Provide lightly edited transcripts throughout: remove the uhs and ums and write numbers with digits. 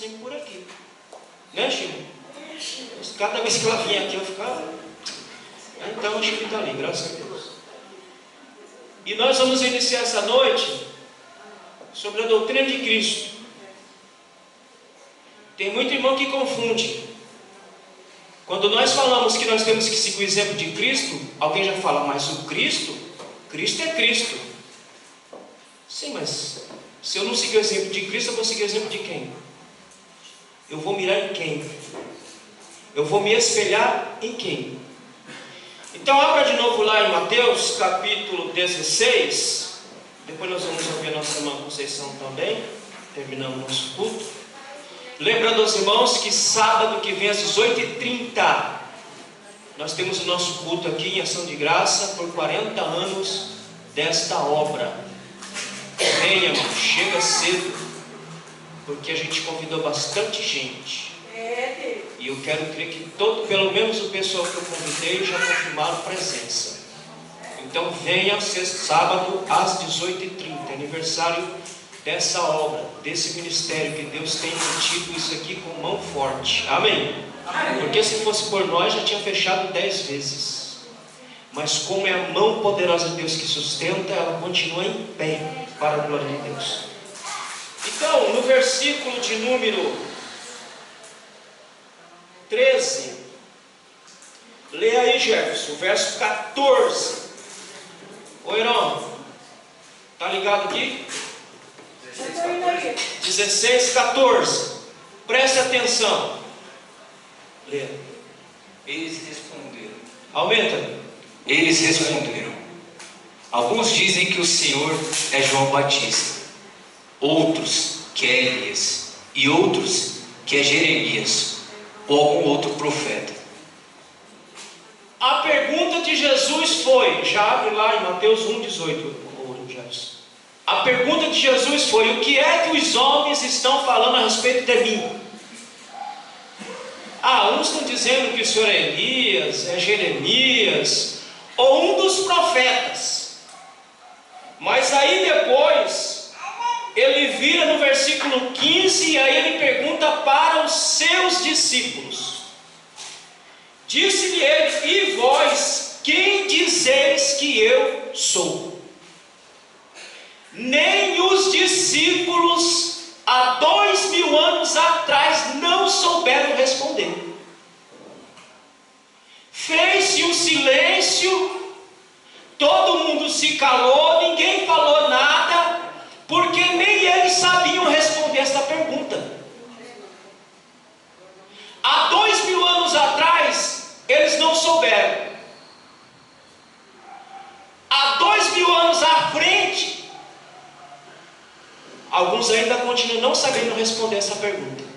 sempre por aqui. Né, Chico? Cada vez que ela vinha aqui eu ficava... Então o Chico está ali, graças a Deus. E nós vamos iniciar essa noite sobre a doutrina de Cristo. Tem muito irmão que confunde. Quando nós falamos que nós temos que seguir o exemplo de Cristo, alguém já fala, mas o Cristo é Cristo. Sim, mas se eu não seguir o exemplo de Cristo, eu vou seguir o exemplo de quem? Eu vou mirar em quem? Eu vou me espelhar em quem? Então abra de novo lá em Mateus capítulo 16. Depois nós vamos ouvir a nossa irmã Conceição também. Terminamos o nosso culto. Lembrando aos irmãos que sábado que vem às 18h30 nós temos o nosso culto aqui em Ação de Graça por 40 anos desta obra. Venha, irmão, chega cedo, porque a gente convidou bastante gente. E eu quero crer que pelo menos o pessoal que eu convidei já confirmaram presença. Então venha sábado às 18h30, aniversário dessa obra, desse ministério, que Deus tem mantido isso aqui com mão forte. Amém? Porque se fosse por nós já tinha fechado 10 vezes. Mas como é a mão poderosa de Deus que sustenta, ela continua em pé para a glória de Deus. Então, no versículo de número 13, lê aí, Jefferson, o verso 14. Ô Irão, tá ligado aqui? 16, 14. Preste atenção. Lê. Eles responderam. Aumenta. Eles responderam: alguns dizem que o Senhor é João Batista, outros que é Elias, e outros que é Jeremias, ou algum outro profeta. A pergunta de Jesus foi, já abre lá em Mateus 1,18. A pergunta de Jesus foi: o que é que os homens estão falando a respeito de mim? Uns estão dizendo que o Senhor é Elias, é Jeremias, ou um dos profetas. Mas aí depois ele vira no versículo 15 e aí ele pergunta para os seus discípulos. Disse-lhe ele: e vós, quem dizeis que eu sou? Nem os discípulos há 2000 anos atrás não souberam responder. Fez-se um silêncio, todo mundo se calou, ninguém falou nada, porque nem eles sabiam responder esta pergunta. Há 2000 anos atrás, eles não souberam. Há 2000 anos à frente, alguns ainda continuam não sabendo responder essa pergunta.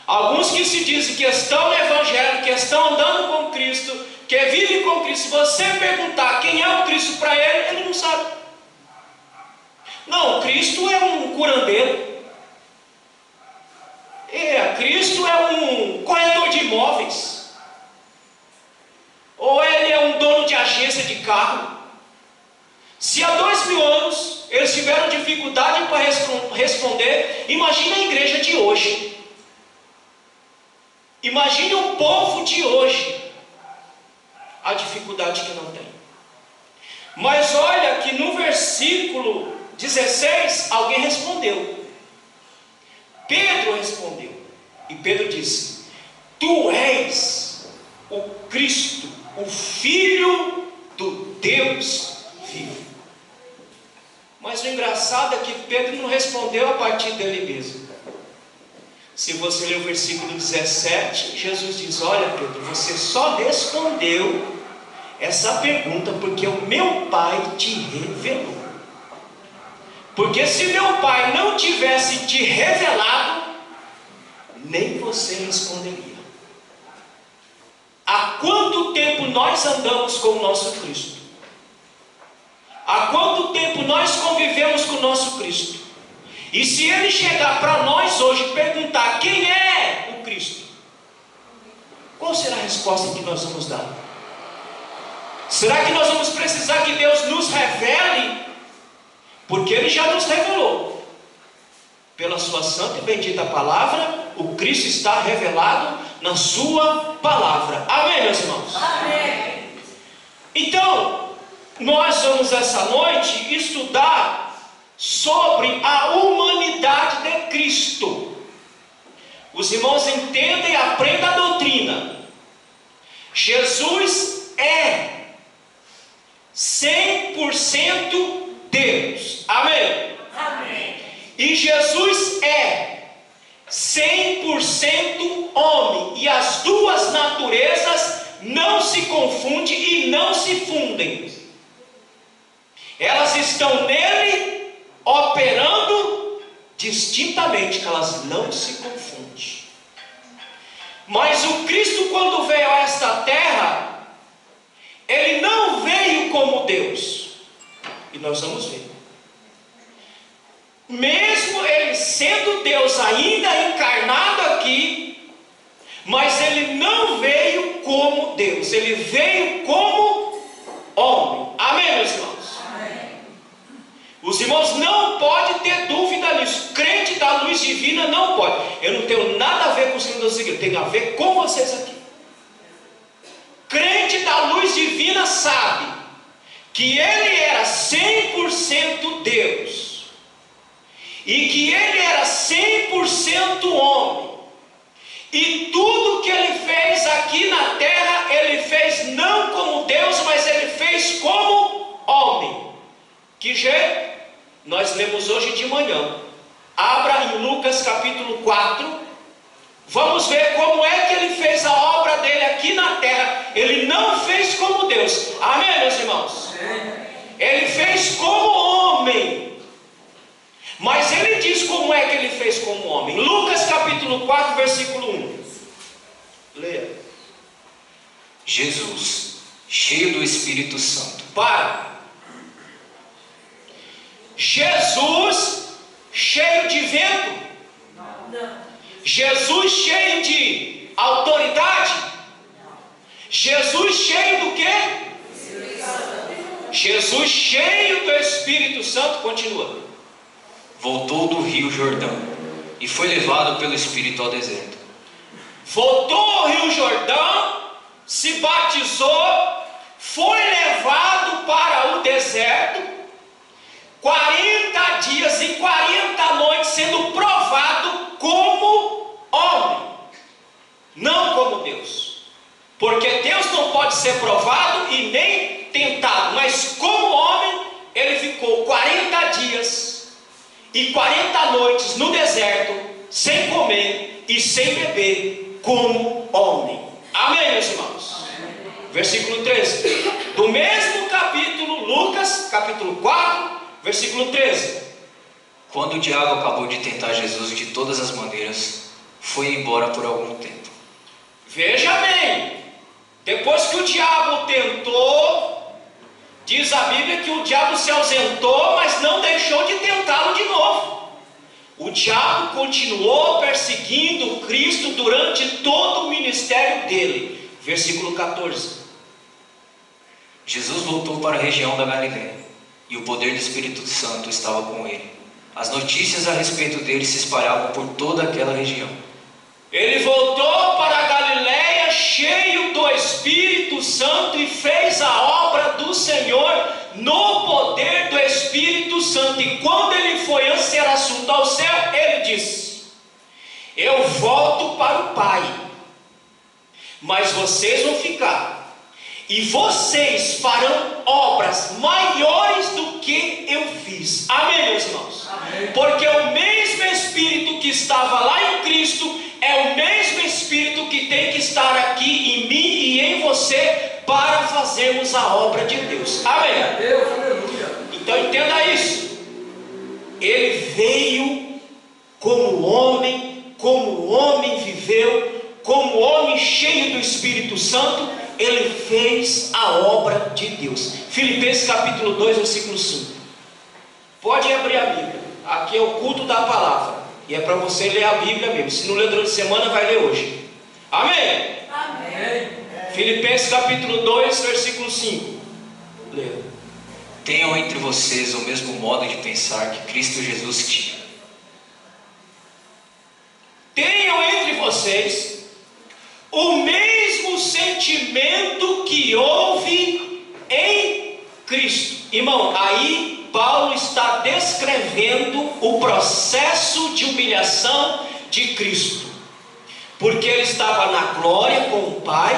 Alguns que se dizem que estão no Evangelho, que estão andando com Cristo, que vivem com Cristo, se você perguntar quem é o Cristo para ele, ele não sabe. Não, Cristo é um curandeiro. Cristo é um corretor de imóveis. Ou ele é um dono de agência de carro. Se há 2000 anos eles tiveram dificuldade para responder, imagine a igreja de hoje. Imagine o povo de hoje, a dificuldade que não tem. Mas olha que no versículo 16, alguém respondeu. Pedro respondeu. E Pedro disse: tu és o Cristo, o Filho do Deus vivo. Mas o engraçado é que Pedro não respondeu a partir dele mesmo. Se você ler o versículo 17, Jesus diz: olha, Pedro, você só respondeu essa pergunta porque o meu Pai te revelou. Porque se meu Pai não tivesse te revelado, nem você responderia. Há quanto tempo nós andamos com o nosso Cristo? Há quanto tempo nós convivemos com o nosso Cristo? E se ele chegar para nós hoje e perguntar quem é o Cristo, qual será a resposta que nós vamos dar? Será que nós vamos precisar que Deus nos revele? Porque ele já nos revelou. pela sua santa e bendita palavra, o Cristo está revelado na sua palavra. Amém, meus irmãos? Amém. Então, nós vamos essa noite estudar sobre a humanidade de Cristo. Os irmãos entendem e aprendem a doutrina. Jesus é 100% Deus. Amém? Amém. E Jesus é 100% homem. E as duas naturezas não se confundem e não se fundem. Elas estão nele operando distintamente, que elas não se confundem. Mas o Cristo, quando veio a esta terra, ele não veio como Deus. E nós vamos ver. Mesmo ele sendo Deus ainda encarnado aqui, mas ele não veio como Deus, ele veio como homem. Amém, meus irmãos? Amém. Os irmãos não podem ter dúvida nisso. Crente da luz divina não pode. Eu não tenho nada a ver com os irmãos da igreja, tenho a ver com vocês aqui. Crente da luz divina sabe que ele era 100% Deus e que ele era 100% homem, e tudo que ele fez aqui na terra, ele fez não como Deus, mas ele fez como homem. Que jeito? Nós lemos hoje de manhã. Abra em Lucas capítulo 4. Vamos ver como é que ele fez a obra dele aqui na terra. Ele não fez como Deus. Amém, meus irmãos? Ele fez como homem. Mas ele diz como é que ele fez como homem. Lucas capítulo 4, versículo 1. Leia. Jesus, cheio do Espírito Santo. Para. Jesus cheio de vento? Não. Jesus cheio de autoridade? Jesus cheio do quê? Jesus cheio do Espírito Santo. Continua. Voltou do rio Jordão e foi levado pelo Espírito ao deserto. Voltou ao Rio Jordão, se batizou, foi levado para o deserto, 40 dias e 40 noites sendo provado como homem, não como Deus. Porque Deus não pode ser provado e nem tentado, mas como homem, ele ficou 40 dias e 40 noites no deserto, sem comer e sem beber, como homem. Amém, meus irmãos? Amém. Versículo 13. Do mesmo capítulo, Lucas, capítulo 4, versículo 13. Quando o diabo acabou de tentar Jesus de todas as maneiras, foi embora por algum tempo. Veja bem, depois que o diabo tentou, diz a Bíblia que o diabo se ausentou, mas não deixou de tentá-lo de novo. O diabo continuou perseguindo Cristo durante todo o ministério dele. Versículo 14. Jesus voltou para a região da Galiléia, e o poder do Espírito Santo estava com ele. As notícias a respeito dele se espalhavam por toda aquela região. Ele voltou para a Galiléia cheio do Espírito Santo e fez a obra do Senhor no poder do Espírito Santo. E quando ele foi ser assunto ao céu, ele disse: eu volto para o Pai, mas vocês vão ficar, e vocês farão obras maiores do que eu fiz. Amém, meus irmãos? Amém. Porque o mesmo Espírito que estava lá em Cristo é o mesmo Espírito que tem que estar aqui em mim e em você para fazermos a obra de Deus. Amém? Deus, aleluia. Então entenda isso. Ele veio como homem viveu, como homem cheio do Espírito Santo, ele fez a obra de Deus. Filipenses capítulo 2, versículo 5. Pode abrir a Bíblia. Aqui é o culto da palavra. E é para você ler a Bíblia mesmo. Se não ler durante a semana, vai ler hoje. Amém? Amém. Filipenses capítulo 2, versículo 5. Leia. Tenham entre vocês o mesmo modo de pensar que Cristo Jesus tinha. vocês o mesmo sentimento que houve em Cristo. Irmão, aí Paulo está descrevendo o processo de humilhação de Cristo, porque ele estava na glória com o Pai,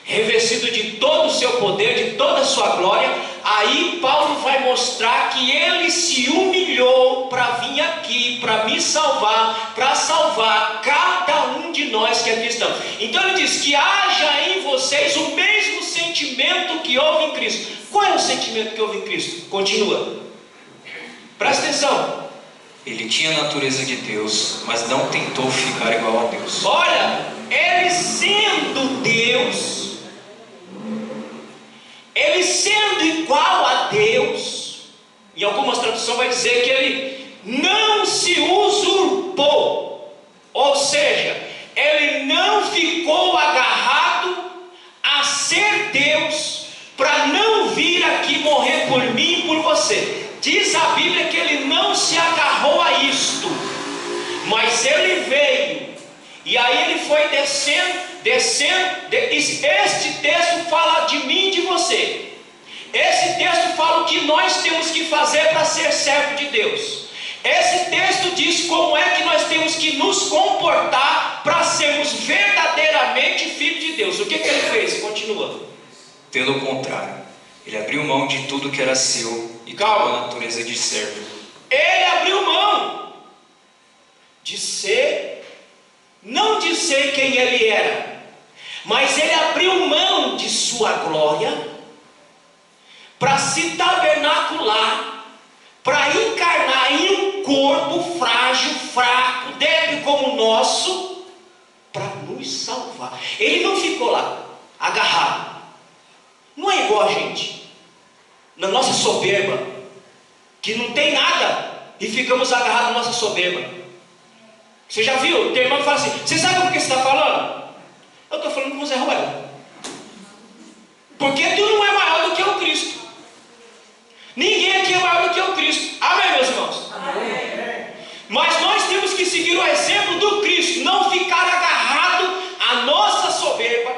revestido de todo o seu poder, de toda a sua glória. Aí Paulo vai mostrar que ele se humilhou para vir aqui, para me salvar, para salvar cada um de nós que aqui estamos. Então ele diz que haja em vocês o mesmo sentimento que houve em Cristo. Qual é o sentimento que houve em Cristo? Continua, presta atenção. Ele tinha a natureza de Deus, mas não tentou ficar igual a Deus. Olha, ele sendo Deus, ele sendo igual a Deus, em algumas traduções vai dizer que ele não se usurpou, ou seja, ele não ficou agarrado a ser Deus, para não vir aqui morrer por mim e por você. Diz a Bíblia que ele não se agarrou a isto, mas ele veio, e aí ele foi descendo. Este texto fala de mim e de você. Esse texto fala o que nós temos que fazer para ser servo de Deus. Esse texto diz como é que nós temos que nos comportar para sermos verdadeiramente filhos de Deus. O que ele fez? Continua. Pelo contrário, ele abriu mão de tudo que era seu e tomou a natureza de servo. Ele abriu mão de ser, não de ser quem ele era, mas ele abriu mão de sua glória para se tabernacular, para encarnar em um corpo frágil, fraco, débil como o nosso, para nos salvar. Ele não ficou lá, agarrado. Não é igual a gente, na nossa soberba, que não tem nada e ficamos agarrados na nossa soberba. Você já viu? Tem irmão que fala assim: você sabe por que você está falando? Eu estou falando com o Zé Ruel, porque tu não é maior do que o Cristo. Ninguém aqui é maior do que o Cristo. Amém, meus irmãos? Amém. Mas nós temos que seguir o exemplo do Cristo, não ficar agarrado à nossa soberba,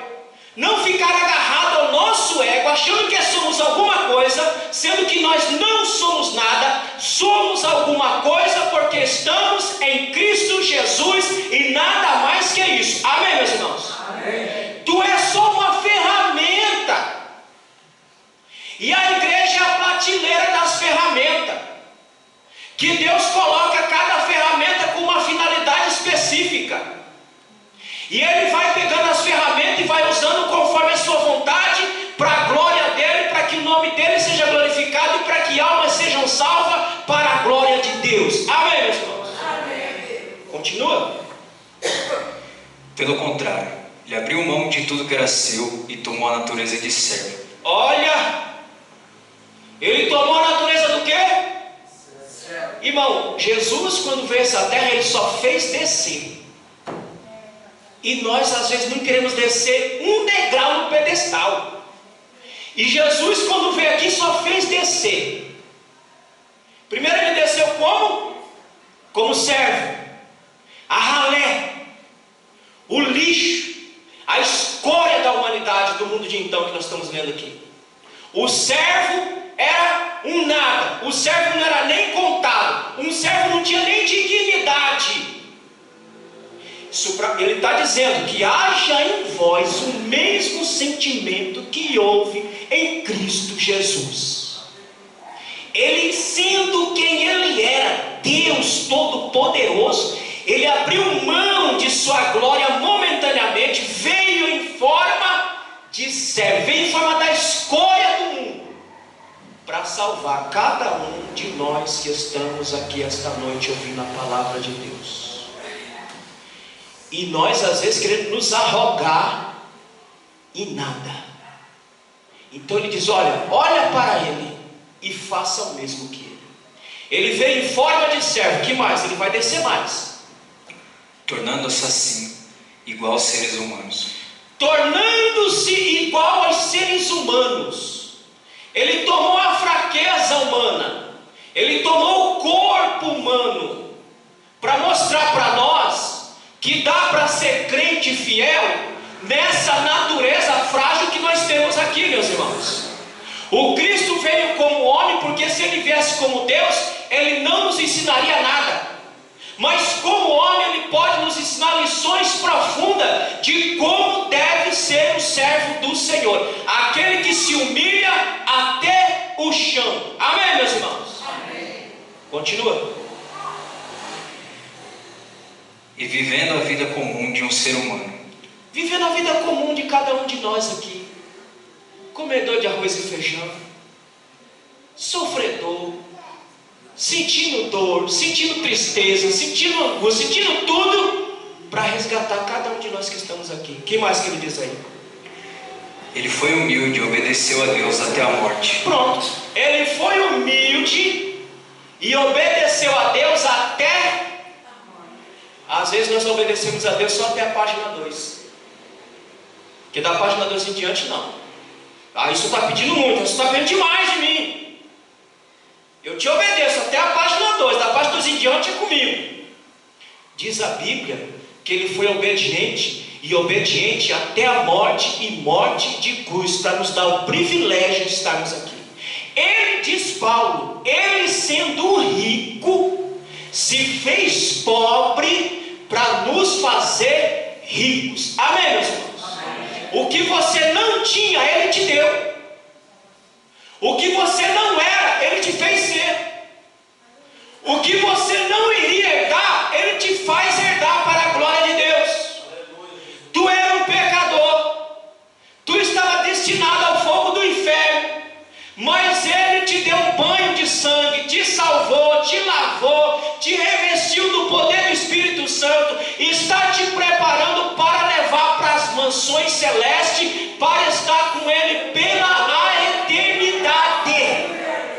não ficar agarrado ao nosso ego, achando que somos alguma coisa, sendo que nós não somos nada. Somos alguma coisa porque estamos em Cristo Jesus e nada mais que isso. Amém, meus irmãos? Amém. Tu és só uma ferramenta, e a igreja é a prateleira das ferramentas, que Deus coloca cada ferramenta com uma finalidade específica, e Ele vai pegando as ferramentas e vai usando conforme a sua vontade, para a glória dEle, para que o nome dEle seja glorificado e para que almas sejam salvas para a glória de Deus. Amém, meus irmãos? Amém. Continua. Pelo contrário, ele abriu mão de tudo que era seu e tomou a natureza de servo. Olha, ele tomou a natureza do quê? Irmão, Jesus, quando veio a essa terra, ele só fez descer. E nós às vezes não queremos descer um degrau no pedestal. E Jesus, quando veio aqui, só fez descer. Primeiro ele desceu como? Como servo. A ralé, o lixo, a escória da humanidade, do mundo de então que nós estamos lendo aqui. O servo era um nada. O servo não era nem contado. Um servo não tinha nem dignidade. Ele está dizendo que haja em vós o mesmo sentimento que houve em Cristo Jesus. Ele, sendo quem ele era, Deus Todo-Poderoso, ele abriu mão de sua glória momentaneamente, veio em forma de servo, veio em forma da escória do mundo, para salvar cada um de nós que estamos aqui esta noite ouvindo a palavra de Deus. E nós às vezes queremos nos arrogar em nada. Então ele diz: olha para ele e faça o mesmo que ele. Ele veio em forma de servo. Que mais? Ele vai descer mais, tornando-se assim igual aos seres humanos. Tornando-se igual aos seres humanos. Ele tomou a fraqueza humana, ele tomou o corpo humano, para mostrar para nós que dá para ser crente fiel nessa natureza frágil que nós temos aqui, meus irmãos. O Cristo veio como homem, porque se ele viesse como Deus, ele não nos ensinaria nada. Mas como homem, ele pode nos ensinar lições profundas de como deve ser o servo do Senhor, aquele que se humilha até o chão. Amém, meus irmãos? Amém. Continua. E vivendo a vida comum de um ser humano. Vivendo a vida comum de cada um de nós aqui. Comedor de arroz e feijão, sofredor, sentindo dor, sentindo tristeza, sentindo angústia, sentindo tudo para resgatar cada um de nós que estamos aqui. O que mais que ele diz aí? Ele foi humilde e obedeceu a Deus até a morte. Pronto, ele foi humilde e obedeceu a Deus até... Às vezes nós obedecemos a Deus só até a página 2, porque da página 2 em diante não. Isso está pedindo muito, isso está pedindo demais de mim. Eu te obedeço até a página 2, da página 2 em diante é comigo. Diz a Bíblia que ele foi obediente, e obediente até a morte, e morte de cruz, para nos dar o privilégio de estarmos aqui. Ele, diz Paulo, ele sendo rico, se fez pobre para nos fazer ricos. Amém, meus irmãos? O que você não tinha, ele te deu. O que você não era, ele te fez ser. O que você não iria herdar, ele te faz herdar para a glória de Deus. Tu era um pecador, tu estava destinado ao fogo do inferno, mas ele te deu um banho de sangue, te salvou, te lavou, te revestiu do poder do Espírito Santo, e está te preparando para levar para as mansões celestes, para estar com ele pela eternidade.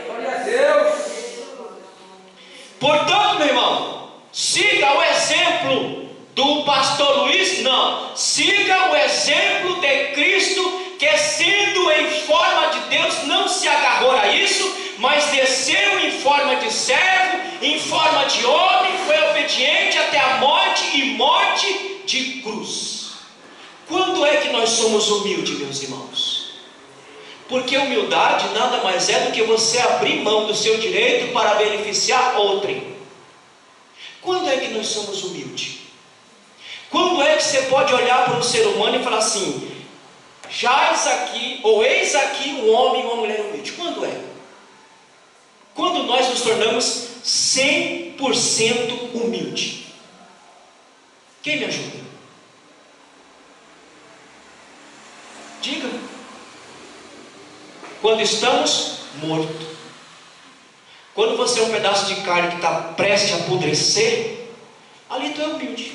Glória a Deus. Portanto, meu irmão, siga o exemplo do pastor Luiz, não, siga o exemplo de Cristo, que sendo em forma de Deus, não se agarrou a isso, mas desceu em forma de servo, em forma de homem, foi obediente até a morte, e morte de cruz. Quando é que nós somos humildes, meus irmãos? Porque humildade nada mais é do que você abrir mão do seu direito para beneficiar outrem. Quando é que nós somos humildes? Quando é que você pode olhar para um ser humano e falar assim: jaz aqui, ou eis aqui um homem e uma mulher humilde? Quando é? Quando nós nos tornamos 100% humilde. Quem me ajuda? Diga. Quando estamos mortos. Quando você é um pedaço de carne que está prestes a apodrecer, ali tu é humilde.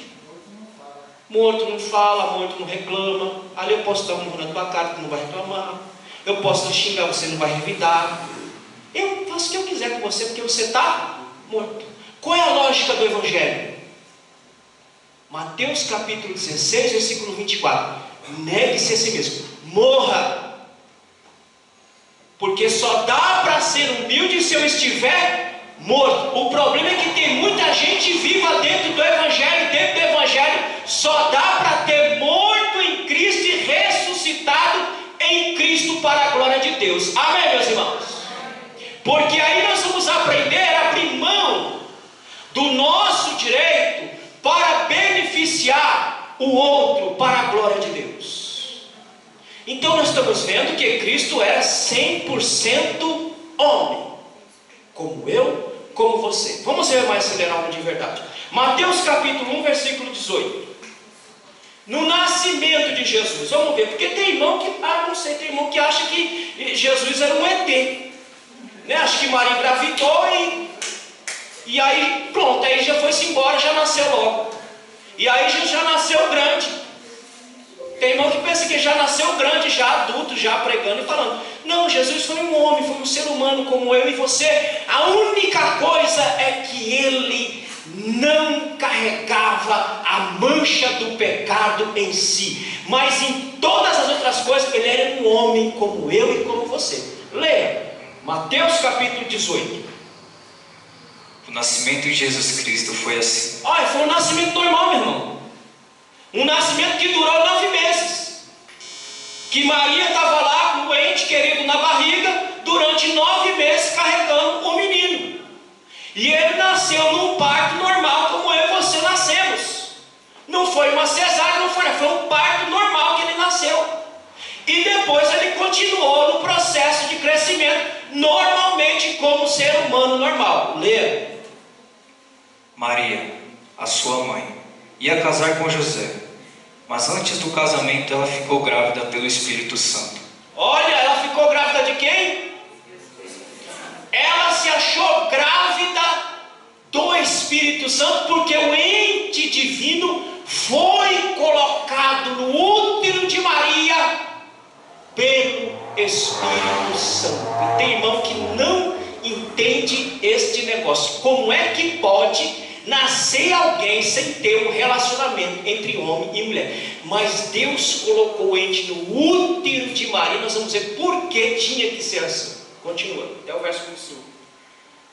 Morto não fala, morto não reclama. Ali eu posso dar um murro na tua cara, tu não vai reclamar. Eu posso te xingar, você não vai revidar. Eu faço o que eu quiser com você, porque você está morto. Qual é a lógica do Evangelho? Mateus capítulo 16, versículo 24. Negue-se a si mesmo, morra. Porque só dá para ser humilde se eu estiver morto. O problema é que tem muita gente viva dentro do Evangelho. Dentro do Evangelho só dá para ter morto em Cristo e ressuscitado em Cristo para a glória de Deus. Amém, meus irmãos? Porque aí nós vamos aprender a abrir mão do nosso direito para beneficiar o outro para a glória de Deus. Então nós estamos vendo que Cristo era 100% homem, como eu, como você. Vamos ver mais acelerado de verdade. Mateus capítulo 1, versículo 18. No nascimento de Jesus, vamos ver, porque tem irmão que, tem irmão que acha que Jesus era um ET, né? Acho que Maria engravidou e aí pronto, aí já foi-se embora, já nasceu logo, e aí já nasceu grande. Tem irmão que pensa que já nasceu grande, já adulto, já pregando e falando: não, Jesus foi um homem, foi um ser humano como eu e você. A única coisa é que ele não carregava a mancha do pecado em si, mas em todas as outras coisas ele era um homem como eu e como você. Leia Mateus capítulo 18. O nascimento de Jesus Cristo foi assim. Olha, foi um nascimento normal, meu irmão. Um nascimento que durou 9 meses. Que Maria estava lá com o ente querido na barriga durante 9 meses carregando o menino. E ele nasceu num parto normal como eu e você nascemos. Não foi uma cesárea, não foi um parto normal que ele nasceu. E depois ele continuou no processo de crescimento, normalmente como ser humano normal. Leia. Maria, a sua mãe, ia casar com José, mas antes do casamento ela ficou grávida pelo Espírito Santo. Olha, ela ficou grávida de quem? Ela se achou grávida do Espírito Santo, porque o ente divino foi colocado no útero de Maria pelo Espírito Santo. E tem irmão que não entende este negócio. Como é que pode nascer alguém sem ter um relacionamento entre homem e mulher? Mas Deus colocou o ente no útero de Maria. Nós vamos ver por que tinha que ser assim. Continua, até o verso 25.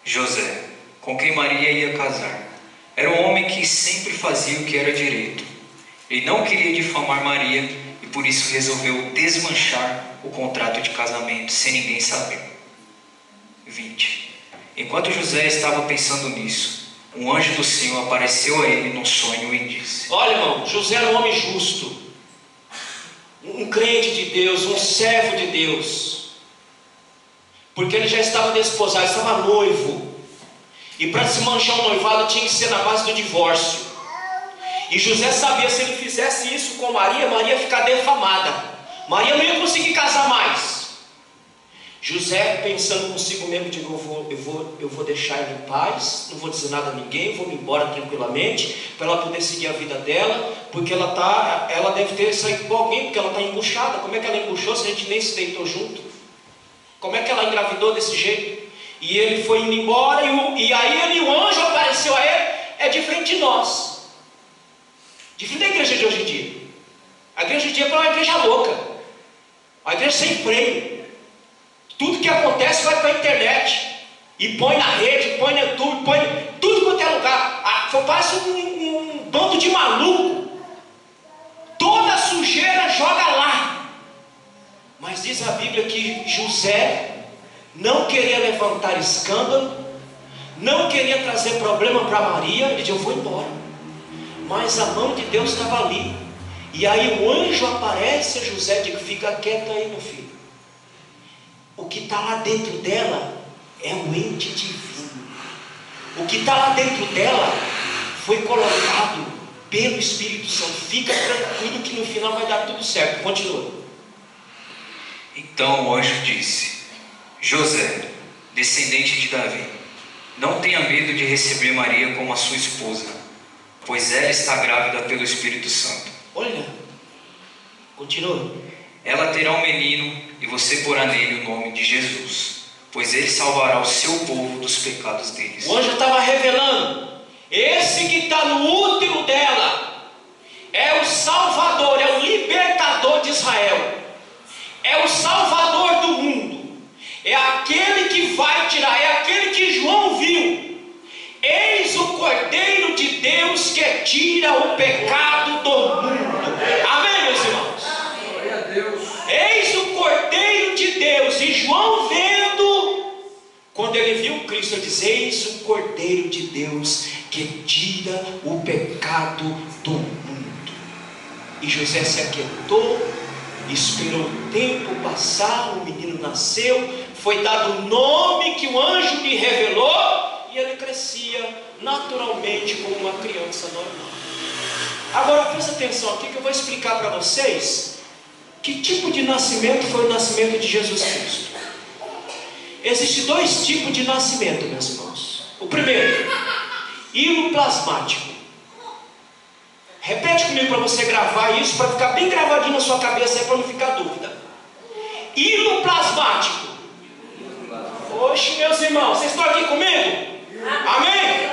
José, com quem Maria ia casar, era um homem que sempre fazia o que era direito. Ele não queria difamar Maria e por isso resolveu desmanchar o contrato de casamento sem ninguém saber. 20. Enquanto José estava pensando nisso, um anjo do Senhor apareceu a ele num sonho e disse: Olha, irmão, José era um homem justo, um crente de Deus, um servo de Deus, porque ele já estava desposado, estava noivo, e para desmanchar o noivado tinha que ser na base do divórcio. E José sabia, se ele fizesse isso com Maria, Maria ia ficar defamada, Maria não ia conseguir casar mais. José, pensando consigo mesmo, digo, eu vou deixar ela em paz, não vou dizer nada a ninguém, vou me embora tranquilamente, para ela poder seguir a vida dela, porque ela deve ter saído com alguém, porque ela está embuchada. Como é que ela embuchou se a gente nem se deitou junto? Como é que ela engravidou desse jeito? E ele foi indo embora, e aí o anjo apareceu a ele, é diferente de nós, diferente da igreja de hoje em dia. A igreja de hoje em dia é uma igreja louca, a igreja sem freio. Tudo que acontece vai para a internet, e põe na rede, põe no YouTube, põe tudo quanto é lugar. Parece um bando de maluco. Toda sujeira joga lá. Mas diz a Bíblia que José não queria levantar escândalo, não queria trazer problema para Maria. Ele disse: eu vou embora. Mas a mão de Deus estava ali. E aí o anjo aparece a José e diz: fica quieto aí, meu filho. O que está lá dentro dela é o ente divino. O que está lá dentro dela foi colocado pelo Espírito Santo. Fica tranquilo que no final vai dar tudo certo. Continua. Então o anjo disse: José, descendente de Davi, não tenha medo de receber Maria como a sua esposa, pois ela está grávida pelo Espírito Santo. Olha, continua. Ela terá um menino e você porá nele o nome de Jesus, pois ele salvará o seu povo dos pecados deles. O anjo estava revelando: esse que está no útero dela é o Salvador, é o libertador de Israel, é o Salvador do mundo, é aquele que vai tirar, é aquele que João viu. Eis o Cordeiro de Deus que tira o pecado do mundo. Amém, meus irmãos? Glória a Deus. Eis o Cordeiro de Deus. E João vendo, quando ele viu Cristo, ele diz: eis o Cordeiro de Deus que tira o pecado do mundo. E José se aquietou, esperou o tempo passar, o menino nasceu, foi dado o nome que o anjo lhe revelou, e ele crescia naturalmente como uma criança normal. Agora presta atenção aqui que eu vou explicar para vocês que tipo de nascimento foi o nascimento de Jesus Cristo. Existem 2 tipos de nascimento, meus irmãos. O primeiro, hiloplasmático. Repete comigo para você gravar isso, para ficar bem gravadinho na sua cabeça aí, para não ficar dúvida. Hiloplasmático. Oxe, meus irmãos, vocês estão aqui comigo? Amém?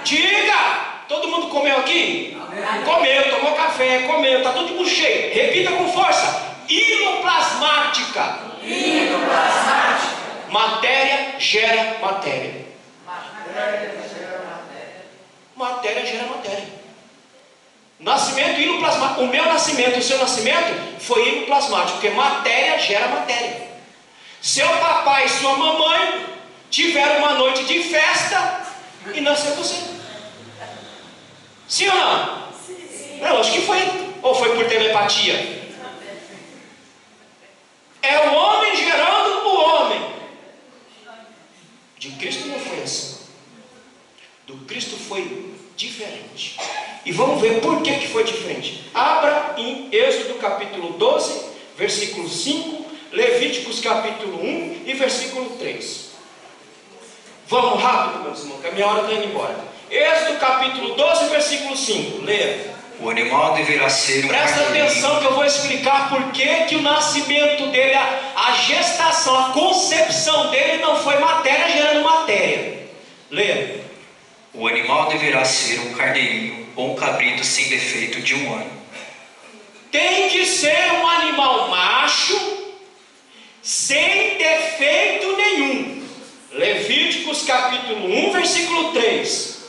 Diga! Todo mundo comeu aqui? Amém. Comeu, tomou café, comeu, está tudo de bucho cheio. Repita com força: hiloplasmática. Hiloplasmática. Matéria gera matéria. Matéria gera matéria. Matéria gera matéria. Nascimento hilo-plasmático. O meu nascimento e o seu nascimento foi hilo-plasmático, porque matéria gera matéria. Seu papai e sua mamãe tiveram uma noite de festa e nasceu você. Sim ou não? Sim. Eu acho que foi. Ou foi por telepatia? É o homem gerando o homem. De Cristo não foi assim. Do Cristo foi diferente. E vamos ver por que foi diferente. Abra em Êxodo capítulo 12, versículo 5, Levíticos capítulo 1 e versículo 3. Vamos rápido, meus irmãos, que a minha hora está indo embora. Êxodo capítulo 12, versículo 5. Leia. O animal deverá ser um Presta carneiro. atenção que eu vou explicar por que o nascimento dele, a gestação, a concepção dele não foi matéria gerando matéria. Leia. O animal deverá ser um carneirinho ou um cabrito sem defeito de 1 ano. Tem que ser um animal macho, sem defeito nenhum. Levíticos capítulo 1, versículo 3.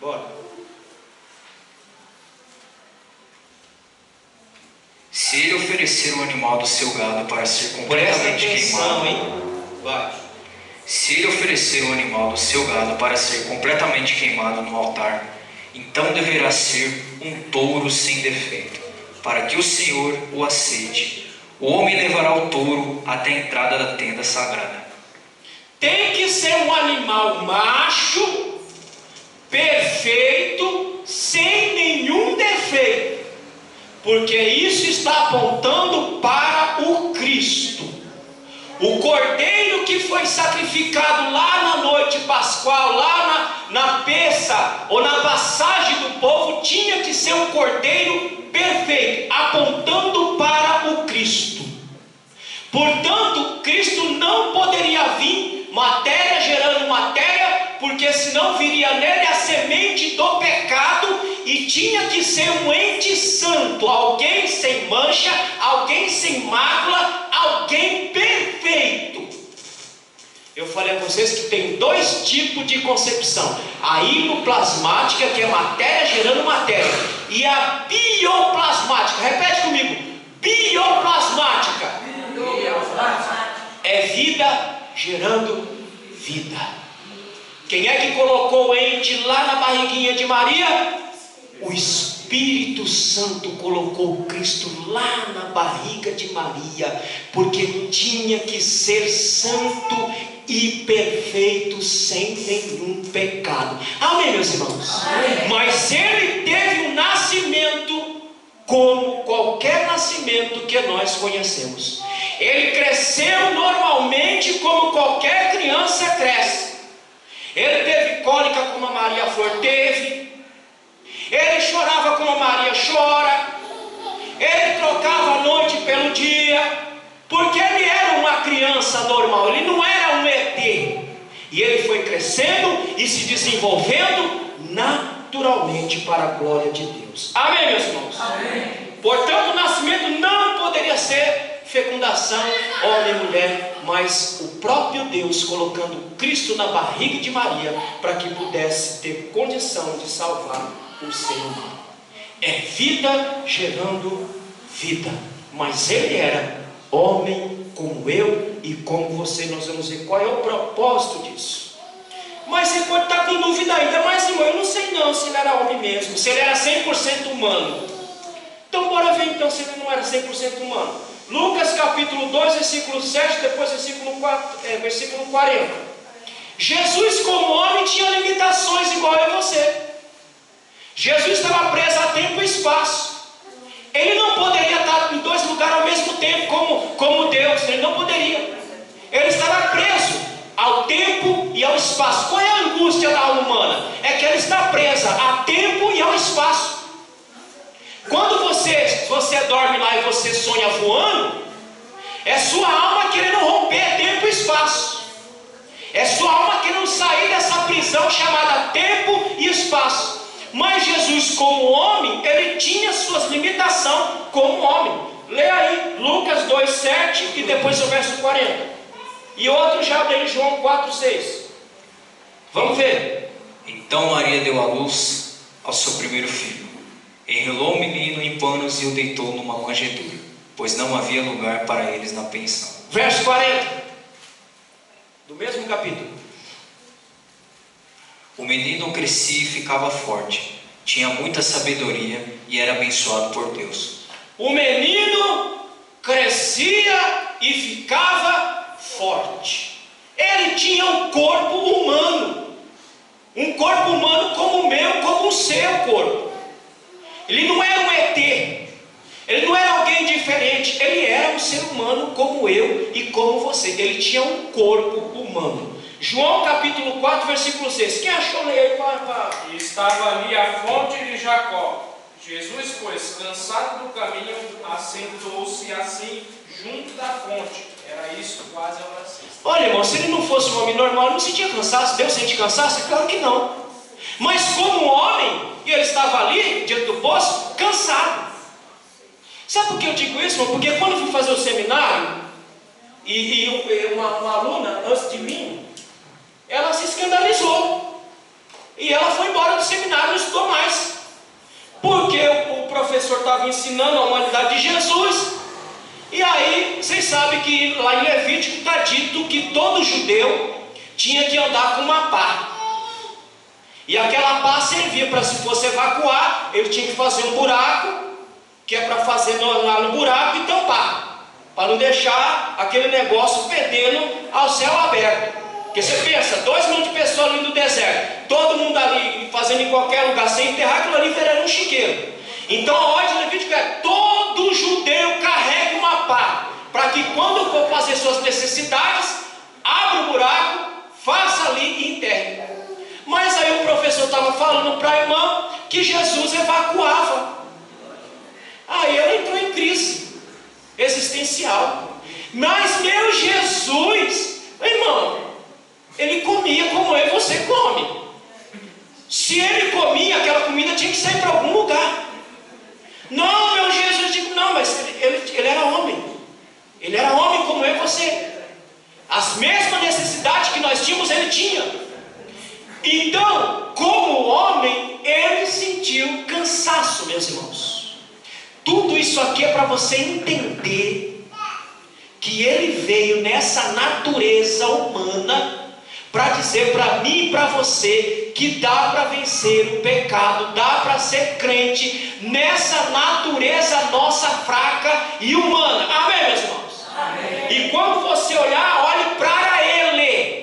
Bora. Se ele oferecer um animal do seu gado para ser Presta completamente atenção, queimado, hein? Vai. se ele oferecer um animal do seu gado para ser completamente queimado no altar, então deverá ser um touro sem defeito, para que o Senhor o aceite. O homem levará o touro até a entrada da tenda sagrada. Tem que ser um animal macho, perfeito, sem nenhum defeito, porque isso está apontando para o Cristo. O cordeiro que foi sacrificado lá na noite pascual, lá na peça ou na passagem do povo, tinha que ser um cordeiro perfeito, apontando para o Cristo. Portanto, Cristo não poderia vir matéria gerando matéria, porque senão viria nele a semente do pecado, e tinha que ser um ente santo, alguém sem mancha, alguém sem mácula, alguém perfeito. Eu falei a vocês que tem 2 tipos de concepção: a hiloplasmática, que é matéria gerando matéria, e a bioplasmática. Repete comigo: bioplasmática. É vida gerando vida. Quem é que colocou o ente lá na barriguinha de Maria? O Espírito Santo colocou o Cristo lá na barriga de Maria, porque tinha que ser santo e perfeito, sem nenhum pecado. Amém, meus irmãos? Amém. Mas ele teve um nascimento como qualquer nascimento que nós conhecemos. Ele cresceu normalmente como qualquer criança cresce. Ele teve cólica como a Maria Flor teve. Ele chorava como a Maria chora. Ele trocava a noite pelo dia, porque ele era uma criança normal, ele não era um ET. E ele foi crescendo e se desenvolvendo naturalmente para a glória de Deus. Amém, meus irmãos? Amém. Portanto, o nascimento não poderia ser fecundação, homem e mulher, mas o próprio Deus colocando Cristo na barriga de Maria, para que pudesse ter condição de salvar o ser humano. É vida gerando vida. Mas ele era homem como eu e como você. Nós vamos ver qual é o propósito disso. Mas você pode estar com dúvida ainda. Mas irmão, eu não sei não se ele era homem mesmo, se ele era 100% humano. Então bora ver então se ele não era 100% humano. Lucas capítulo 2, versículo 7, depois versículo 40. Jesus como homem tinha limitações igual eu e você. Jesus estava preso a tempo e espaço. Ele não poderia estar em 2 lugares ao mesmo tempo como Deus. Ele não poderia. Ele estava preso ao tempo e ao espaço. Qual é a angústia da alma humana? É que ela está presa a tempo e ao espaço. Quando você dorme lá e você sonha voando, é sua alma querendo romper tempo e espaço. É sua alma querendo sair dessa prisão chamada tempo e espaço. Mas Jesus, como homem, ele tinha suas limitações como homem. Leia aí Lucas 2, 7 e depois o verso 40. E outro já lê João 4, 6. Vamos ver. Então Maria deu à luz ao seu primeiro filho. Enrolou o menino em panos e o deitou numa manjedoura, pois não havia lugar para eles na pensão. Verso 40, do mesmo capítulo. O menino crescia e ficava forte, tinha muita sabedoria e era abençoado por Deus. O menino crescia e ficava forte. Ele tinha um corpo humano. Um corpo humano como o meu, como o seu corpo. Ele não era um ET. Ele não era alguém diferente. Ele era um ser humano como eu e como você. Ele tinha um corpo humano. João capítulo 4, versículo 6. Quem achou? Leia aí para... E estava ali a fonte de Jacó. Jesus, pois, cansado do caminho, assentou-se assim junto da fonte. Era isso, quase a hora sexta. Olha, irmão, se ele não fosse um homem normal, ele não sentia cansaço. Deus sente cansaço? Claro que não. Mas como homem, e ele estava ali, diante do poço, cansado. Sabe por que eu digo isso, irmão? Porque quando eu fui fazer o seminário, uma aluna, antes de mim, ela se escandalizou. E ela foi embora do seminário, não estudou mais. Porque o professor estava ensinando a humanidade de Jesus. E aí, vocês sabem que lá em Levítico está dito que todo judeu tinha que andar com uma pá. E aquela pá servia para, se fosse evacuar, ele tinha que fazer um buraco, que é para fazer lá no buraco e tampar, para não deixar aquele negócio fedendo ao céu aberto. Porque você pensa, 2 milhões de pessoas ali no deserto, todo mundo ali fazendo em qualquer lugar sem enterrar, aquilo ali viraria um chiqueiro. Então a ordem de Levítico é: todo judeu carregue uma pá, para que quando for fazer suas necessidades, abra o buraco, faça ali e enterre. Mas aí o professor estava falando para a irmã que Jesus evacuava. Aí ela entrou em crise existencial. Mas meu Jesus, irmão, ele comia como eu e você come. Se ele comia, aquela comida tinha que sair para algum lugar. Não, meu Jesus, eu digo, não, mas ele era homem. Ele era homem como eu e você. As mesmas necessidades que nós tínhamos, ele tinha. Então, como homem, ele sentiu cansaço, meus irmãos. Tudo isso aqui é para você entender que ele veio nessa natureza humana para dizer para mim e para você que dá para vencer o pecado, dá para ser crente nessa natureza nossa fraca e humana. Amém, meus irmãos? Amém. E quando você olhar, olhe para ele.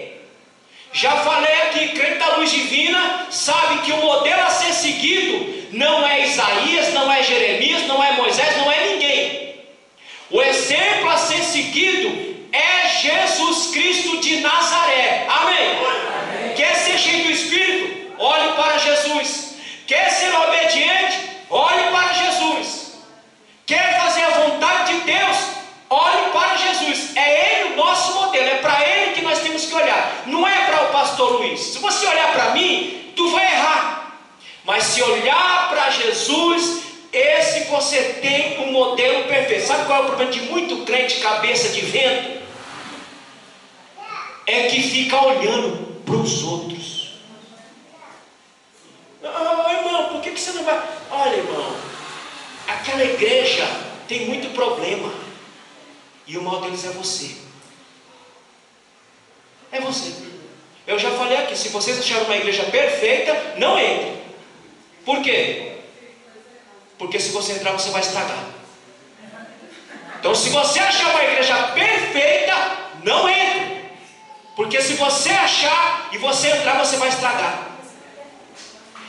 Já falei aqui, crente da luz divina sabe que o modelo a ser seguido não é Isaías, não é Jeremias, não é Moisés, não é ninguém. O exemplo a ser seguido é Jesus Cristo de Nazaré. Amém? Amém. Quer ser cheio do Espírito? Olhe para Jesus. Quer ser obediente? Olhe para Jesus. Quer fazer a vontade de Deus? Olhe para Jesus. É Ele o nosso modelo. É para Ele que nós temos que olhar. Não é para o pastor Luiz. Se você olhar para mim, tu vai errar. Mas se olhar para Jesus, esse você tem um modelo perfeito. Sabe qual é o problema de muito crente cabeça de vento? É que fica olhando para os outros. Irmão, por que você não vai? Olha, irmão, aquela igreja tem muito problema. E o mal deles é você. É você. Eu já falei aqui, se vocês acharem uma igreja perfeita, não entre. Por quê? Porque se você entrar, você vai estragar. Então, se você achar uma igreja perfeita, não entre. Porque se você achar e você entrar, você vai estragar.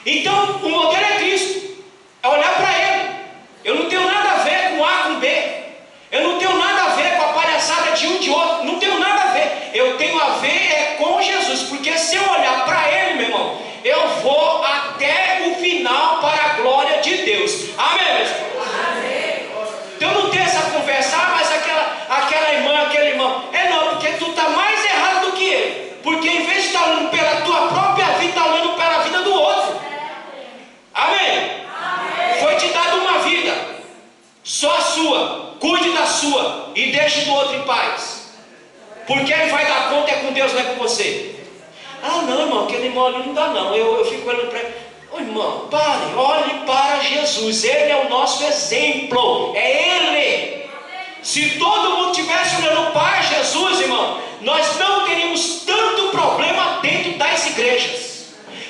Então, o modelo é Cristo. É olhar para Ele. Eu não tenho nada a ver com A com B. Eu não tenho nada a ver com a palhaçada de um de outro. Não tenho nada a ver. Eu tenho a ver com Jesus. Porque se eu olhar para Ele, meu irmão, eu vou até o final para a glória de Deus. Amém, meus irmãos? Amém. Então não tem essa conversa, mas aquela irmã, aquele irmão. Não, porque tu está mais errado do que ele. Porque em vez de estar olhando pela tua própria vida, está olhando pela vida do outro. Amém? Amém. Foi te dado uma vida, só a sua. Cuide da sua e deixe do outro em paz. Porque ele vai dar conta é com Deus, não é com você. Ah, não, irmão, aquele irmão ali não dá não. Eu fico olhando para ele. Ô irmão, pare, olhe para Jesus. Ele é o nosso exemplo. É Ele. Se todo mundo tivesse olhando para Jesus, irmão, nós não teríamos tanto problema dentro das igrejas.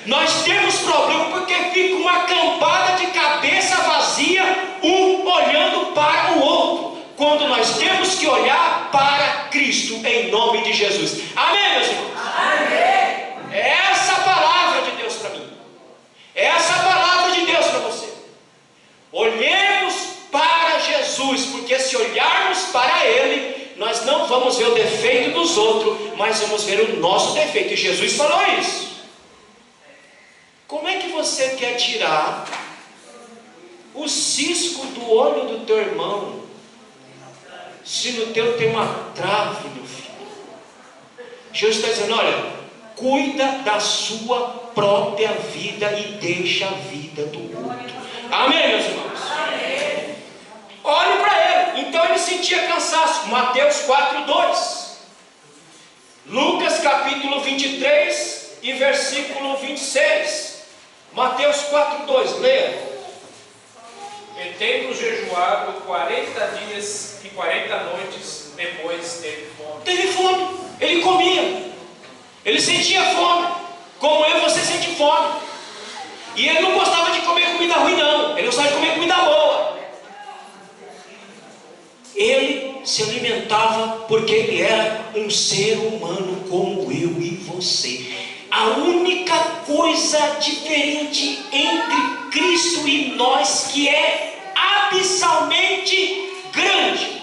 Nós temos problema porque fica uma cambada de cabeça vazia, um olhando para o outro, quando nós temos que olhar para Cristo, em nome de Jesus. Amém, meus irmãos? Amém. É essa a palavra de Deus para mim. É essa a palavra de Deus para você. Olhemos para Jesus, porque se olharmos para Ele, nós não vamos ver o defeito dos outros, mas vamos ver o nosso defeito. E Jesus falou isso. Como é que você quer tirar o cisco do olho do teu irmão, se no teu tem uma trave, meu filho? Jesus está dizendo, olha, cuida da sua própria vida e deixa a vida do outro. Amém, meus irmãos? Amém. Olhe para ele. Então ele sentia cansaço. Mateus 4:2. Lucas capítulo 23 e versículo 26. Mateus 4:2, leia. E tendo jejuado 40 dias e 40 noites, depois teve fome. Teve fome, ele comia, ele sentia fome, como eu e você sente fome. E ele não gostava de comer comida ruim não, ele gostava de comer comida boa. Ele se alimentava porque ele era um ser humano como eu e você. A única coisa diferente entre Cristo e nós, que é abissalmente grande,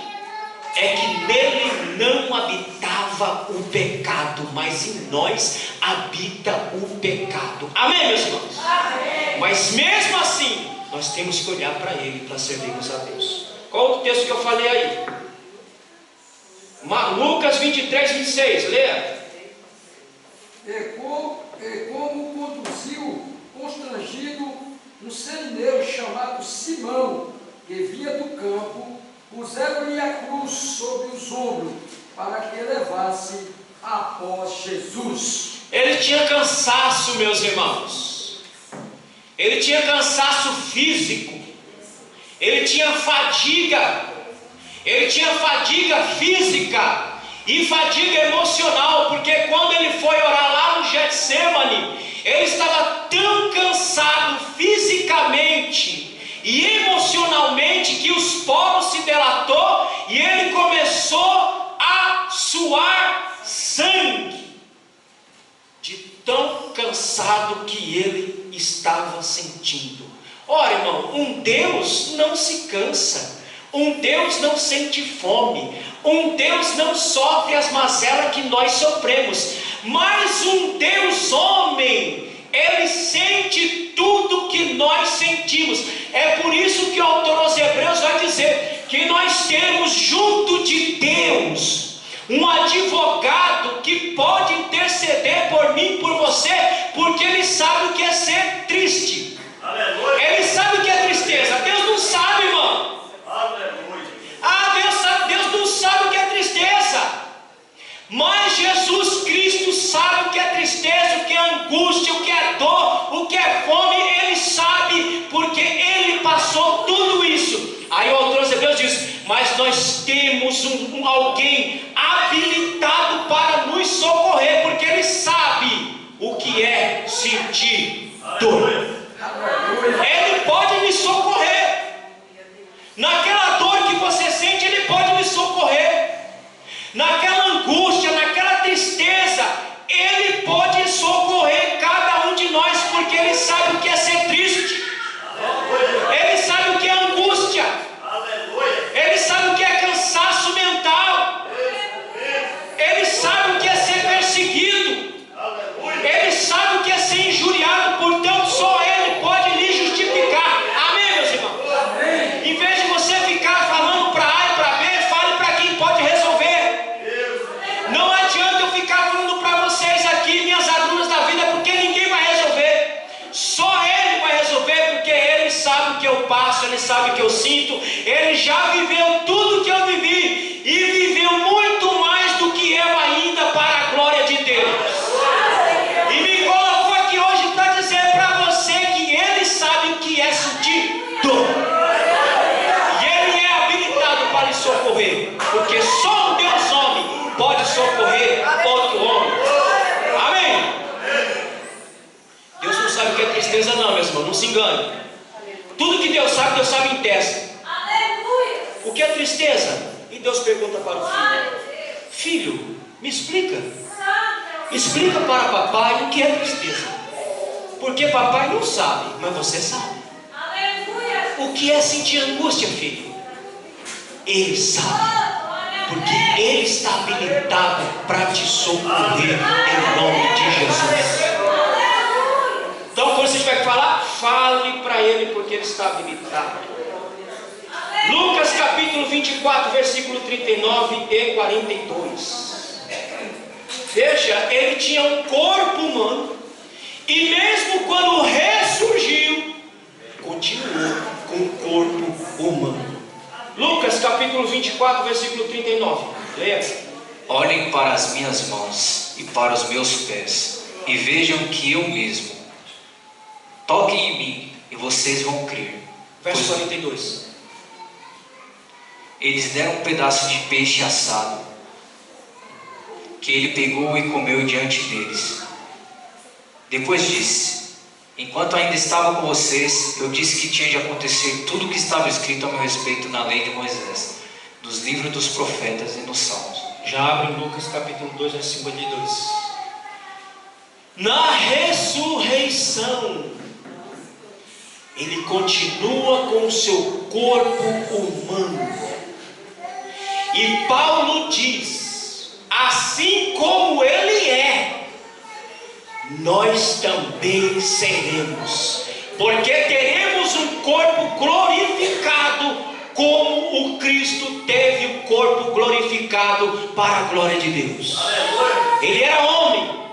é que nele não habitava o pecado, mas em nós habita o pecado. Amém, meus irmãos? Amém. Mas mesmo assim, nós temos que olhar para ele para servirmos a Deus. Qual o texto que eu falei aí? Lucas 23:26, leia. E como conduziu constrangido um semineiro chamado Simão, que vinha do campo, puseram-lhe a cruz sobre os ombros, para que levasse após Jesus. Ele tinha cansaço, meus irmãos. Ele tinha cansaço físico. Ele tinha fadiga. Ele tinha fadiga física e fadiga emocional, porque quando ele foi orar lá no Getsemane, ele estava tão cansado fisicamente e emocionalmente que os poros se dilatou e ele começou a suar sangue, de tão cansado que ele estava sentindo. Ora, irmão, um Deus não se cansa, um Deus não sente fome, um Deus não sofre as mazelas que nós sofremos, mas um Deus homem, ele sente tudo que nós sentimos. É por isso que o autor aos Hebreus vai dizer que nós temos junto de Deus um advogado que pode interceder por mim e por você, porque ele sabe o que é ser triste. Aleluia. Ele sabe o que é tristeza. Deus não sabe, irmão. Aleluia. Deus não sabe o que é tristeza. Mas Jesus Cristo sabe o que é tristeza, o que é angústia, o que é dor, o que é fome. Ele sabe, porque ele passou tudo isso. Aí o autor dos Hebreus diz: mas nós temos alguém habilitado para nos socorrer, porque ele sabe o que é sentir dor. Ele pode me socorrer. Naquela dor que você sente, ele pode me socorrer. Naquela angústia, naquela tristeza, ele pode socorrer cada um de nós, porque ele sabe o que é ser triste. Ele sabe o que é angústia. Ele sabe o que é cansaço mental. Ele sabe o que é ser perseguido. Ele sabe o que é ser injuriado. Portanto, só ele pode lhe justificar. Amém, meus irmãos? Amém. Em vez de você ficar falando para A e para B, fale para quem pode resolver. Não adianta eu ficar falando para vocês aqui minhas agruras da vida, porque ninguém vai resolver. Só ele vai resolver, porque ele sabe o que eu passo, ele sabe o que eu sinto. Ele já viveu tudo que eu vivi e viveu muito mais do que eu ainda, para a glória de Deus. sabe o que é tristeza não, meus irmãos, não se engane. Tudo que Deus sabe em testa. O que é tristeza? E Deus pergunta para o filho: filho, me explica. Explica para papai o que é tristeza. Porque papai não sabe, mas você sabe. O que é sentir angústia, filho? Ele sabe. Porque Ele está habilitado para te socorrer em nome de Jesus. Então quando você tiver que falar, fale para Ele, porque Ele está habilitado. Lucas capítulo 24, versículo 39 e 42. Veja, Ele tinha um corpo humano, e mesmo quando ressurgiu, continuou com o corpo humano. Lucas capítulo 24, versículo 39. Leia. Olhem para as minhas mãos e para os meus pés, e vejam que eu mesmo. Toquem em mim e vocês vão crer. Verso 42. Eles deram um pedaço de peixe assado, que ele pegou e comeu diante deles. Depois disse: enquanto ainda estava com vocês, eu disse que tinha de acontecer tudo o que estava escrito a meu respeito na lei de Moisés, nos livros dos profetas e nos salmos. Já abre Lucas capítulo 2, versículo 52. Na ressurreição, Ele continua com o seu corpo humano. E Paulo diz: assim como Ele é, nós também seremos, porque teremos um corpo glorificado, como o Cristo teve o corpo glorificado para a glória de Deus. Ele era homem,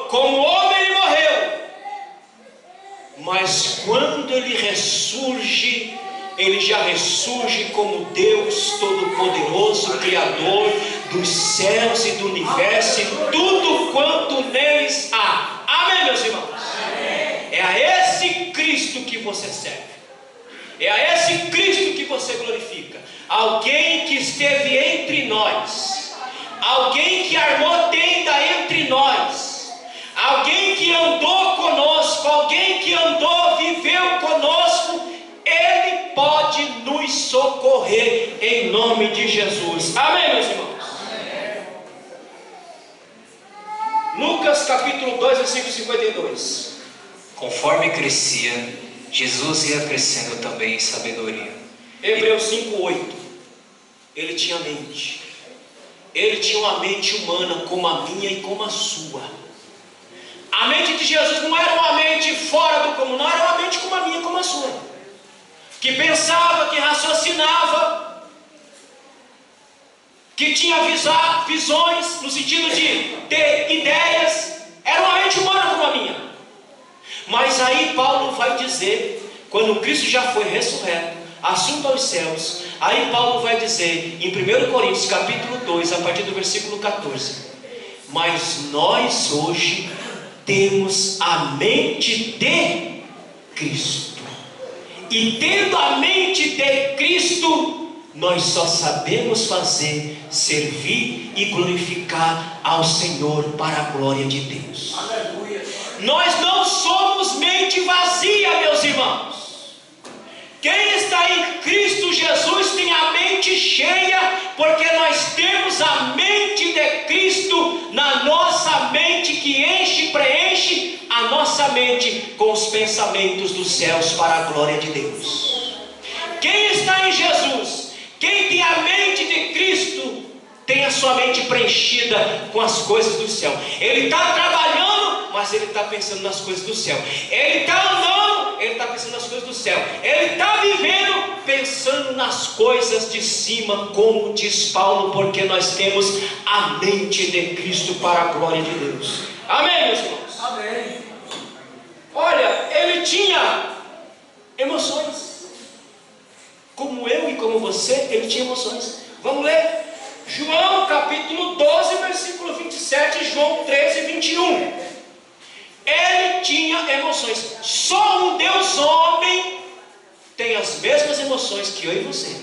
como homem Ele morreu, mas quando Ele ressurge, Ele já ressurge como Deus Todo-Poderoso, Criador dos céus e do universo, e tudo quanto neles há. Amém, meus irmãos? Amém. É a esse Cristo que você serve. É a esse Cristo que você glorifica. Alguém que esteve entre nós. Alguém que armou tenda entre nós. Alguém que andou conosco. Alguém que andou, viveu conosco. Ele pode nos socorrer em nome de Jesus. Amém, meus irmãos? Lucas capítulo 2, versículo 52. Conforme crescia, Jesus ia crescendo também em sabedoria. Hebreus 5:8. Ele tinha mente. Ele tinha uma mente humana como a minha e como a sua. A mente de Jesus não era uma mente fora do comum, não era uma mente como a minha e como a sua, que pensava, que raciocinava, que tinha visões, no sentido de ter ideias. Era uma mente humana como a minha. Mas aí Paulo vai dizer, quando Cristo já foi ressurreto, assunto aos céus, aí Paulo vai dizer em 1 Coríntios capítulo 2, a partir do versículo 14: mas nós hoje temos a mente de Cristo, e tendo a mente de Cristo, nós só sabemos fazer, servir e glorificar ao Senhor para a glória de Deus. Aleluia. Nós não somos mente vazia, meus irmãos. Quem está em Cristo Jesus tem a mente cheia, porque nós temos a mente de Cristo na nossa mente, que enche e preenche a nossa mente com os pensamentos dos céus para a glória de Deus. Quem está em Jesus, quem tem a mente de Cristo, tem a sua mente preenchida com as coisas do céu. Ele está trabalhando, mas ele está pensando nas coisas do céu. Ele está andando, ele está pensando nas coisas do céu. Ele está vivendo, pensando nas coisas de cima, como diz Paulo, porque nós temos a mente de Cristo para a glória de Deus. Amém, meus irmãos? Amém. Olha, ele tinha emoções. Como eu e como você, ele tinha emoções. Vamos ler? João capítulo 12, versículo 27, João 13, 21. Ele tinha emoções. Só um Deus homem tem as mesmas emoções que eu e você.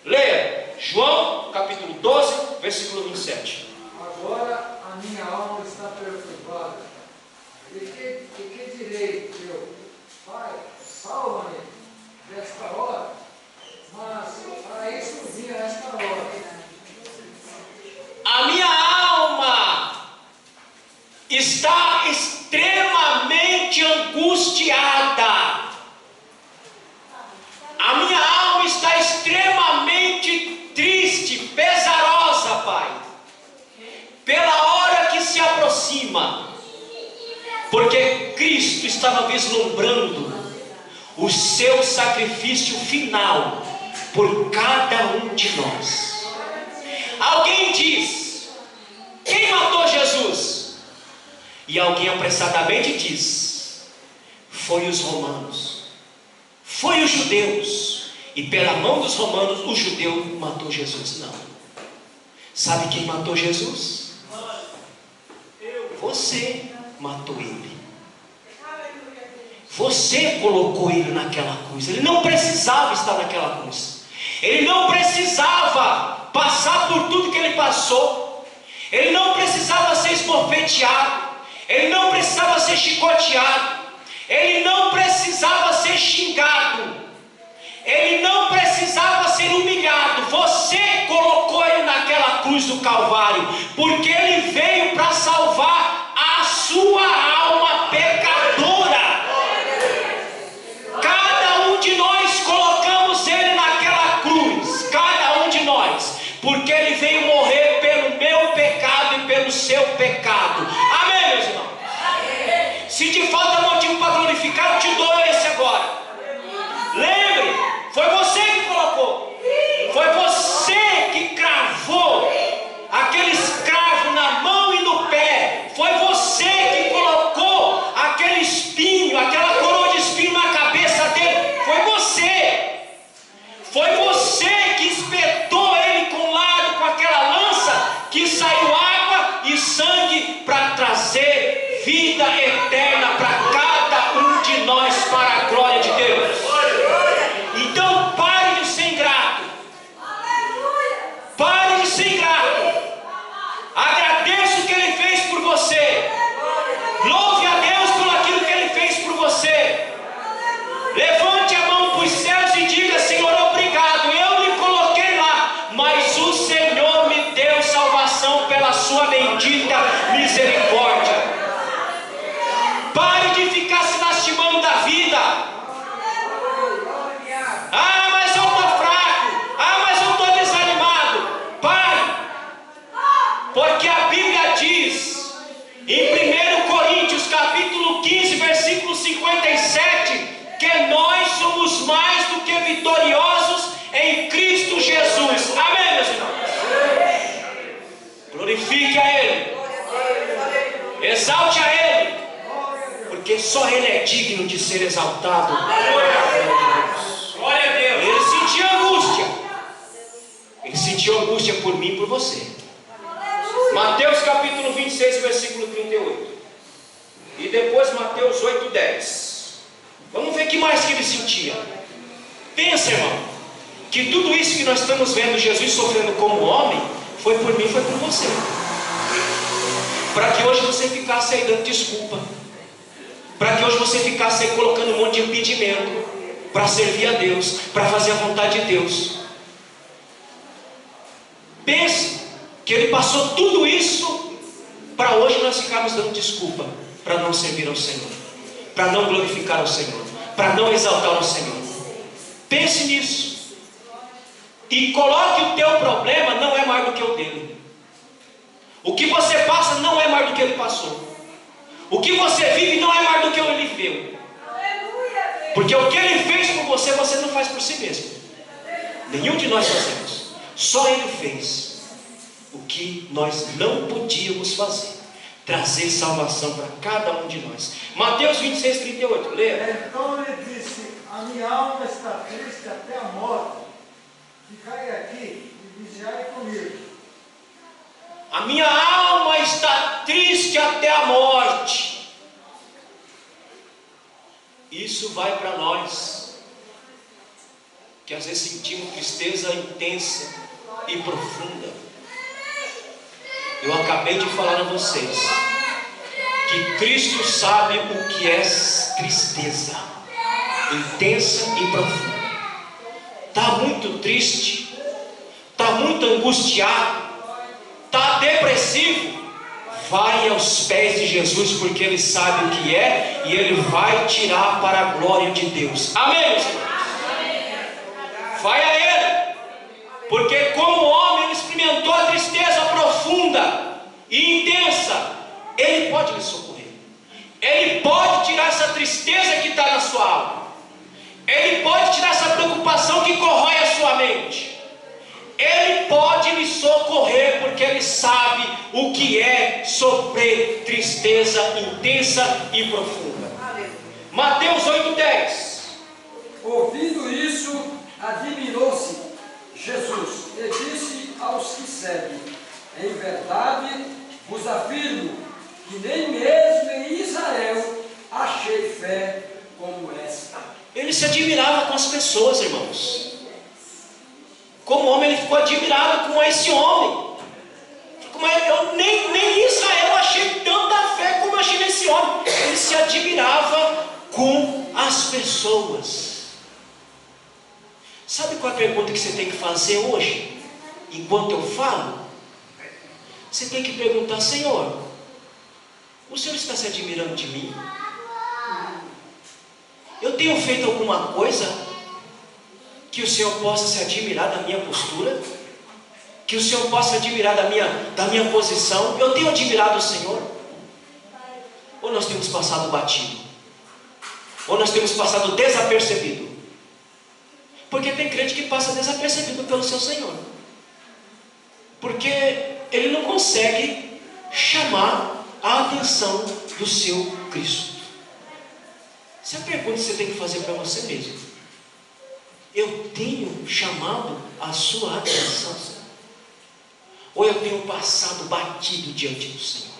Leia, João capítulo 12, versículo 27. Agora a minha alma está perturbada. E que direi, meu Pai, salva-me desta hora, mas para isso vim a esta hora. A minha alma está extremamente angustiada. A minha alma está extremamente triste, pesarosa, Pai, pela hora que se aproxima, porque Cristo estava vislumbrando o seu sacrifício final por cada um de nós. Alguém diz: quem matou Jesus? E alguém apressadamente diz: foi os romanos, foi os judeus, e pela mão dos romanos o judeu matou Jesus. Não. Sabe quem matou Jesus? Você matou ele. Você colocou ele naquela cruz. Ele não precisava estar naquela cruz. Ele não precisava passar por tudo que ele passou. Ele não precisava ser esbofeteado. Ele não precisava ser chicoteado. Ele não precisava ser xingado. Ele não precisava ser humilhado. Você colocou ele naquela cruz do Calvário, porque ele veio para salvar a sua alma pecadora. Cada um de nós colocamos ele naquela cruz, cada um de nós, porque ele veio morrer pelo meu pecado e pelo seu pecado. Amém, meus irmãos? Se te falta motivo para glorificar, eu te dou esse agora. Lembre, foi você que colocou, foi você que cravou aquele escravo na mão e no pé, foi você que colocou aquele espinho, aquela coroa de espinho na cabeça dele, foi você que espetou ele com lado, com aquela lança que saiu água e sangue para trazer vida eterna para cada um de nós, para a glória de Deus. Então pare de ser ingrato. Pare de ser ingrato. Agradeça o que ele fez por você. Louve a Deus por aquilo que ele fez por você. Levante a mão para os céus e diga: Senhor, obrigado, eu me coloquei lá, mas o Senhor me deu salvação pela sua bendita misericórdia. Pare de ficar se lastimando da vida. Ah, mas eu estou fraco. Ah, mas eu estou desanimado. Pare. Porque a Bíblia diz em 1 Coríntios capítulo 15, versículo 57, que nós somos mais do que vitoriosos em Cristo Jesus. Amém, meus irmãos? Glorifique a Ele. Exalte a Ele. Porque só Ele é digno de ser exaltado. Glória a Deus. Ele sentiu angústia. Ele sentiu angústia por mim e por você. Mateus capítulo 26, versículo 38. E depois Mateus 8, 10. Vamos ver o que mais que ele sentia. Pensa, irmão, que tudo isso que nós estamos vendo Jesus sofrendo como homem, foi por mim, foi por você. Para que hoje você ficasse aí dando desculpa. Para que hoje você ficasse aí colocando um monte de impedimento para servir a Deus, para fazer a vontade de Deus. Pense que Ele passou tudo isso para hoje nós ficarmos dando desculpa para não servir ao Senhor, para não glorificar ao Senhor, para não exaltar o Senhor. Pense nisso e coloque o teu problema não é mais do que o dele. O que você passa não é mais do que ele passou. O que você vive não é mais do que ele viveu. Porque o que ele fez por você, você não faz por si mesmo. Nenhum de nós fazemos. Só ele fez o que nós não podíamos fazer. Trazer salvação para cada um de nós. Mateus 26, 38. Leia. Então ele disse: a minha alma está triste até a morte. Ficai aqui e vigiai comigo. A minha alma está triste até a morte. Isso vai para nós, que às vezes sentimos tristeza intensa e profunda. Eu acabei de falar a vocês que Cristo sabe o que é tristeza, intensa e profunda. Está muito triste, está muito angustiado, está depressivo, vai aos pés de Jesus, porque Ele sabe o que é e Ele vai tirar para a glória de Deus. Amém, meus irmãos? Vai a Ele, porque como homem Ele experimentou a tristeza profunda e intensa. Ele pode lhe socorrer, Ele pode tirar essa tristeza que está na sua alma, Ele pode tirar essa preocupação que corrói a sua mente. Ele pode lhe socorrer, porque Ele sabe o que é sofrer tristeza intensa e profunda. Mateus 8,10. Ouvindo isso, admirou-se Jesus e disse aos que seguem: em verdade vos afirmo que nem mesmo em Israel achei fé como esta. Ele se admirava com as pessoas, irmãos. Como homem, ele ficou admirado com esse homem. Eu nem em Israel achei tanta fé como achei nesse homem. Ele se admirava com as pessoas. Sabe qual é a pergunta que você tem que fazer hoje? Enquanto eu falo, você tem que perguntar: Senhor, o Senhor está se admirando de mim? Eu tenho feito alguma coisa que o Senhor possa se admirar da minha postura? Que o Senhor possa admirar da minha posição? Eu tenho admirado o Senhor? Ou nós temos passado batido? Ou nós temos passado desapercebido? Porque tem crente que passa desapercebido pelo seu Senhor, porque ele não consegue chamar a atenção do seu Cristo. Essa é a pergunta que você tem que fazer para você mesmo: eu tenho chamado a sua atenção, Senhor? Ou eu tenho passado batido diante do Senhor?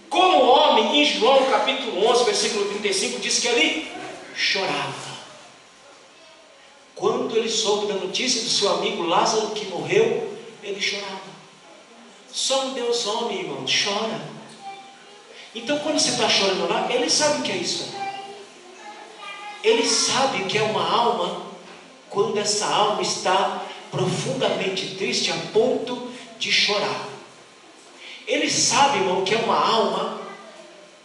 Como homem, em João capítulo 11, versículo 35, diz que ele chorava. Quando ele soube da notícia do seu amigo Lázaro que morreu, ele chorava. Só um Deus homem, irmão, chora. Então quando você está chorando lá, ele sabe o que é isso. Ele sabe o que é uma alma, quando essa alma está profundamente triste a ponto de chorar. Ele sabe, irmão, que é uma alma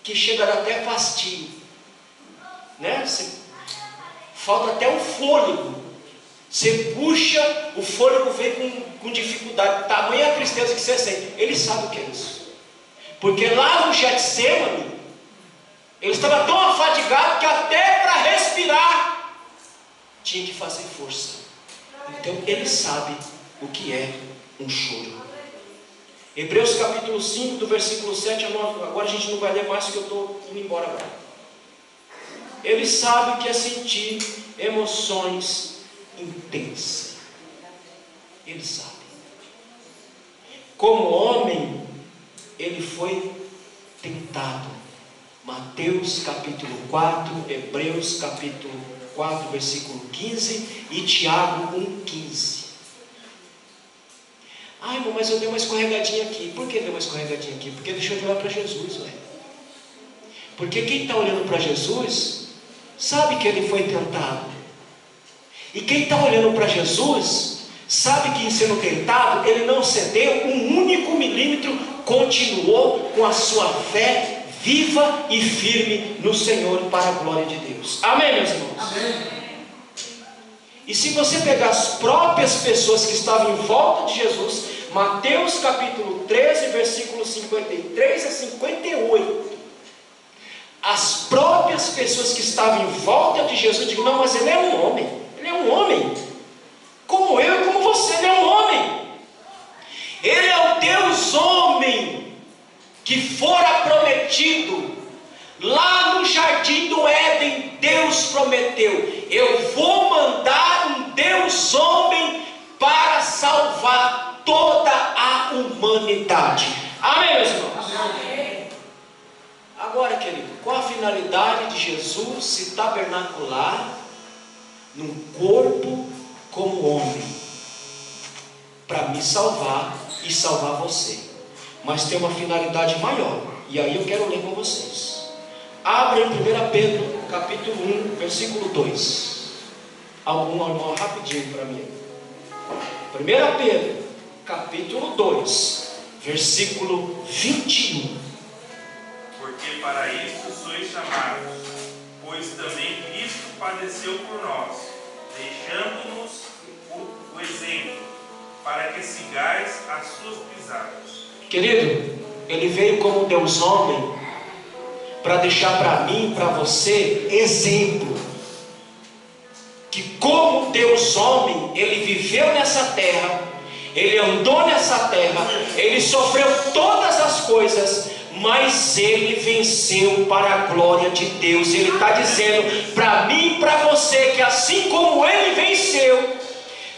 que chega a dar até fastio, né? Falta até o fôlego. Você puxa, o fôlego vem com dificuldade. Tamanha a tristeza que você sente. Ele sabe o que é isso, porque lá no Getsêmani ele estava tão afadigado que até para respirar tinha que fazer força. Então ele sabe o que é um choro. Hebreus capítulo 5, do versículo 7 a 9. Agora a gente não vai ler mais, porque eu estou indo embora agora. Ele sabe o que é sentir emoções intensas. Ele sabe. Como homem, ele foi tentado. Mateus capítulo 4, Hebreus capítulo 4, versículo 15 e Tiago 1,15. Ai, irmão, mas eu dei uma escorregadinha aqui. Por que deu uma escorregadinha aqui? Porque deixou de olhar para Jesus, ué. Porque quem está olhando para Jesus sabe que ele foi tentado. E quem está olhando para Jesus sabe que, em sendo tentado, ele não cedeu um único milímetro, continuou com a sua fé viva e firme no Senhor, para a glória de Deus. Amém, meus irmãos? Amém. E se você pegar as próprias pessoas que estavam em volta de Jesus, Mateus capítulo 13, versículos 53 a 58, as próprias pessoas que estavam em volta de Jesus dizem: não, mas ele é um homem, ele é um homem, como eu e como você, ele é um homem, ele é o Deus homem, que fora prometido lá no jardim do Éden. Deus prometeu: eu vou mandar um Deus homem para salvar toda a humanidade. Amém, meus irmãos? Amém. Agora, querido, qual a finalidade de Jesus se tabernacular num corpo como homem? Para me salvar e salvar você. Mas tem uma finalidade maior. E aí eu quero ler com vocês. Abra em 1 Pedro, capítulo 1, versículo 2. Algum rapidinho para mim. 1 Pedro, capítulo 2, versículo 21. Porque para isto sois chamados, pois também Cristo padeceu por nós, deixando-nos o exemplo, para que sigais as suas pisadas. Querido, Ele veio como Deus homem, para deixar para mim e para você exemplo, que como Deus homem, Ele viveu nessa terra, Ele andou nessa terra, Ele sofreu todas as coisas, mas Ele venceu para a glória de Deus. Ele está dizendo para mim e para você, que assim como Ele venceu,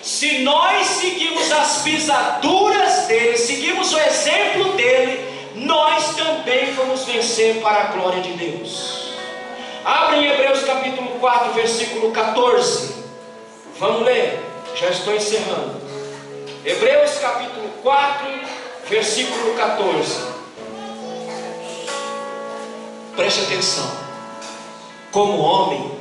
se nós seguimos as pisaduras dele, seguimos o exemplo dele, nós também vamos vencer para a glória de Deus. Abre em Hebreus capítulo 4, versículo 14. Vamos ler, já estou encerrando. Hebreus capítulo 4, versículo 14. Preste atenção. Como homem,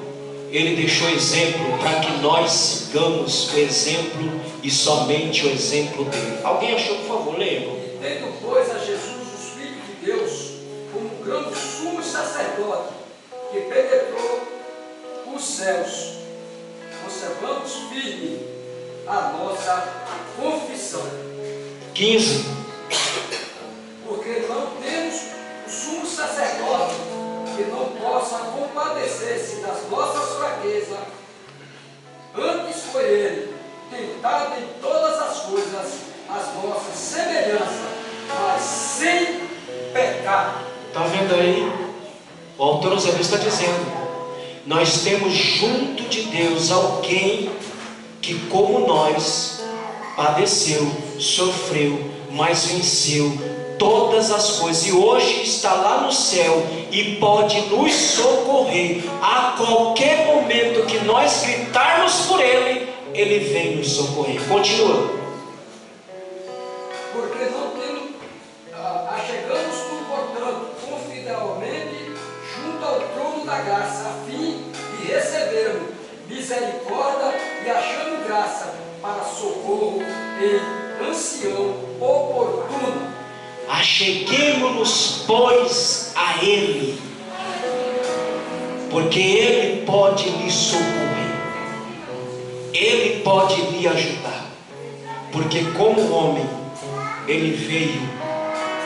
Ele deixou exemplo para que nós sigamos o exemplo e somente o exemplo dele. Alguém achou? Por favor, leia. Tendo, pois, a Jesus, o Filho de Deus, como grande sumo sacerdote, que penetrou os céus, conservamos firme a nossa confissão. 15. Porque não temos o sumo sacerdote que não possa compadecer-se das nossas fraquezas. Antes foi ele tentado em todas as coisas, as nossas semelhanças, mas sem pecado. Está vendo aí? O autor José está dizendo: nós temos junto de Deus alguém que, como nós, padeceu, sofreu, mas venceu todas as coisas, e hoje está lá no céu e pode nos socorrer a qualquer momento que nós gritarmos por Ele, Ele vem nos socorrer. Continua. Porque não temos, achegamos-nos, portanto, confidencialmente junto ao trono da graça, a fim de recebermos misericórdia e achando graça para socorro em ancião oportuno. Acheguemo-nos, pois, a Ele, porque Ele pode lhe socorrer, Ele pode lhe ajudar, porque como homem, Ele veio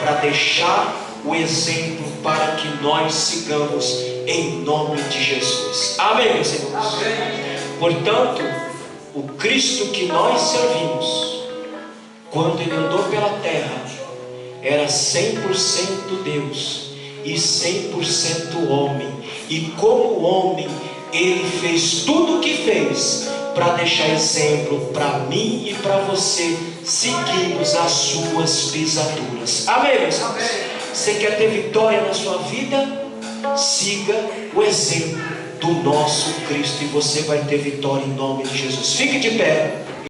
para deixar o exemplo para que nós sigamos em nome de Jesus. Amém, meus irmãos? Portanto, o Cristo que nós servimos, quando Ele andou pela terra, era 100% Deus e 100% homem, e como homem Ele fez tudo o que fez para deixar exemplo para mim e para você seguirmos as suas pisaduras. Amém, meus irmãos? Você quer ter vitória na sua vida? Siga o exemplo do nosso Cristo e você vai ter vitória em nome de Jesus. Fique de pé.